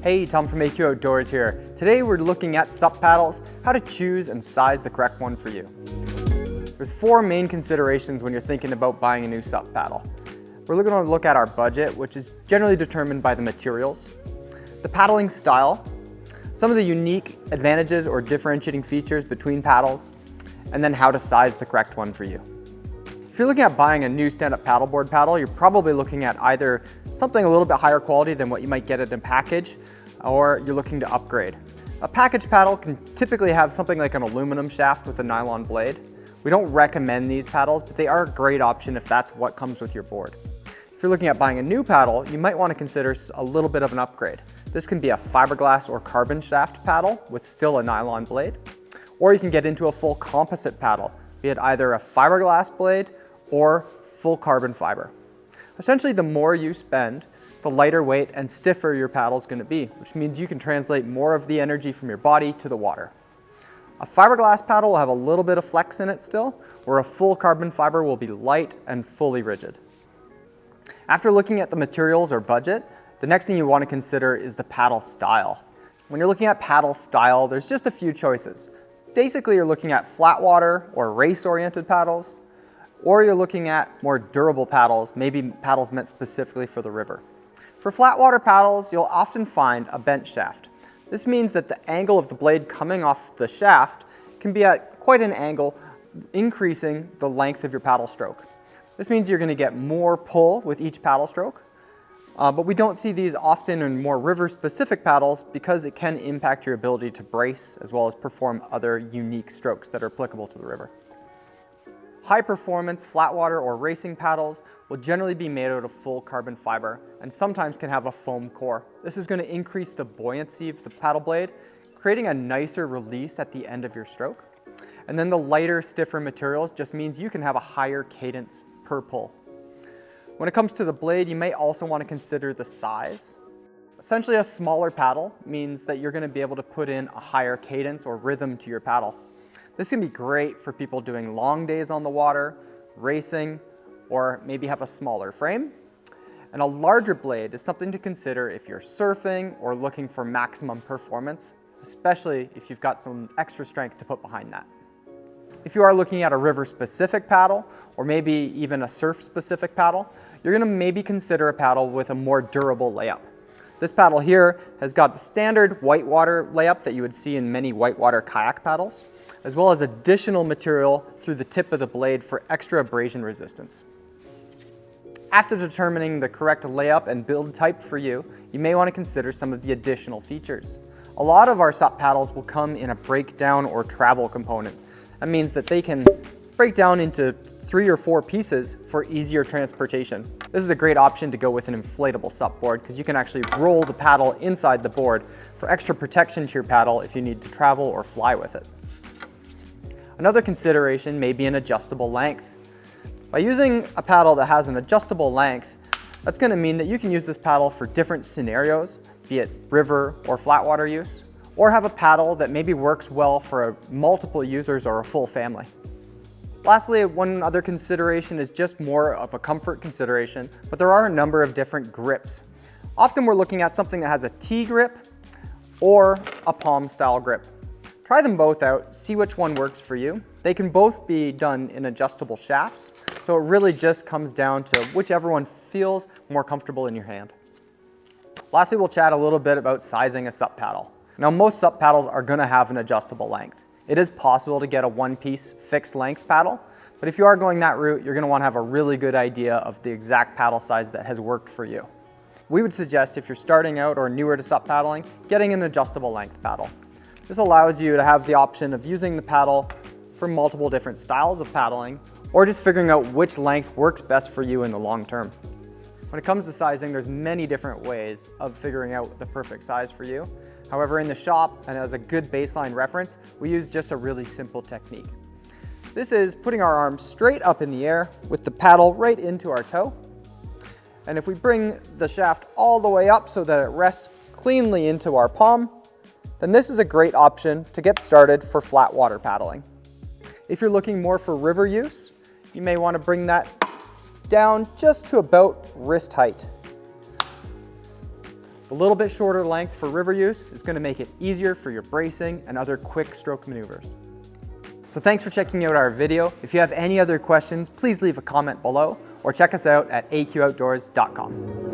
Hey, Tom from AQ Outdoors here. Today we're looking at SUP paddles, how to choose and size the correct one for you. There's four main considerations when you're thinking about buying a new SUP paddle. We're going to look at our budget, which is generally determined by the materials, the paddling style, some of the unique advantages or differentiating features between paddles, and then how to size the correct one for you. If you're looking at buying a new stand-up paddleboard paddle, you're probably looking at either something a little bit higher quality than what you might get in a package, or you're looking to upgrade. A package paddle can typically have something like an aluminum shaft with a nylon blade. We don't recommend these paddles, but they are a great option if that's what comes with your board. If you're looking at buying a new paddle, you might want to consider a little bit of an upgrade. This can be a fiberglass or carbon shaft paddle with still a nylon blade, or you can get into a full composite paddle, be it either a fiberglass blade or full carbon fiber. Essentially, the more you spend, the lighter weight and stiffer your paddle is going to be, which means you can translate more of the energy from your body to the water. A fiberglass paddle will have a little bit of flex in it still, where a full carbon fiber will be light and fully rigid. After looking at the materials or budget, the next thing you want to consider is the paddle style. When you're looking at paddle style, there's just a few choices. Basically, you're looking at flatwater or race-oriented paddles, or you're looking at more durable paddles, maybe paddles meant specifically for the river. For flatwater paddles, you'll often find a bent shaft. This means that the angle of the blade coming off the shaft can be at quite an angle, increasing the length of your paddle stroke. This means you're going to get more pull with each paddle stroke, but we don't see these often in more river-specific paddles because it can impact your ability to brace as well as perform other unique strokes that are applicable to the river. High-performance flatwater or racing paddles will generally be made out of full carbon fiber and sometimes can have a foam core. This is going to increase the buoyancy of the paddle blade, creating a nicer release at the end of your stroke. And then the lighter, stiffer materials just means you can have a higher cadence per pull. When it comes to the blade, you may also want to consider the size. Essentially, a smaller paddle means that you're going to be able to put in a higher cadence or rhythm to your paddle. This can be great for people doing long days on the water, racing, or maybe have a smaller frame. And a larger blade is something to consider if you're surfing or looking for maximum performance, especially if you've got some extra strength to put behind that. If you are looking at a river-specific paddle, or maybe even a surf-specific paddle, you're going to maybe consider a paddle with a more durable layup. This paddle here has got the standard whitewater layup that you would see in many whitewater kayak paddles, as well as additional material through the tip of the blade for extra abrasion resistance. After determining the correct layup and build type for you, you may want to consider some of the additional features. A lot of our SUP paddles will come in a breakdown or travel component. That means that they can break down into 3 or 4 pieces for easier transportation. This is a great option to go with an inflatable SUP board because you can actually roll the paddle inside the board for extra protection to your paddle if you need to travel or fly with it. Another consideration may be an adjustable length. By using a paddle that has an adjustable length, that's going to mean that you can use this paddle for different scenarios, be it river or flatwater use, or have a paddle that maybe works well for multiple users or a full family. Lastly, one other consideration is just more of a comfort consideration, but there are a number of different grips. Often we're looking at something that has a T grip or a palm style grip. Try them both out, see which one works for you. They can both be done in adjustable shafts, so it really just comes down to whichever one feels more comfortable in your hand. Lastly, we'll chat a little bit about sizing a SUP paddle. Now, most SUP paddles are going to have an adjustable length. It is possible to get a one-piece fixed length paddle, but if you are going that route, you're going to want to have a really good idea of the exact paddle size that has worked for you. We would suggest if you're starting out or newer to SUP paddling, getting an adjustable length paddle. This allows you to have the option of using the paddle for multiple different styles of paddling, or just figuring out which length works best for you in the long term. When it comes to sizing, there's many different ways of figuring out the perfect size for you. However, in the shop, and as a good baseline reference, we use just a really simple technique. This is putting our arms straight up in the air with the paddle right into our toe. And if we bring the shaft all the way up so that it rests cleanly into our palm, then this is a great option to get started for flat water paddling. If you're looking more for river use, you may want to bring that down just to about wrist height. The little bit shorter length for river use is going to make it easier for your bracing and other quick stroke maneuvers. So thanks for checking out our video. If you have any other questions, please leave a comment below or check us out at aqoutdoors.com.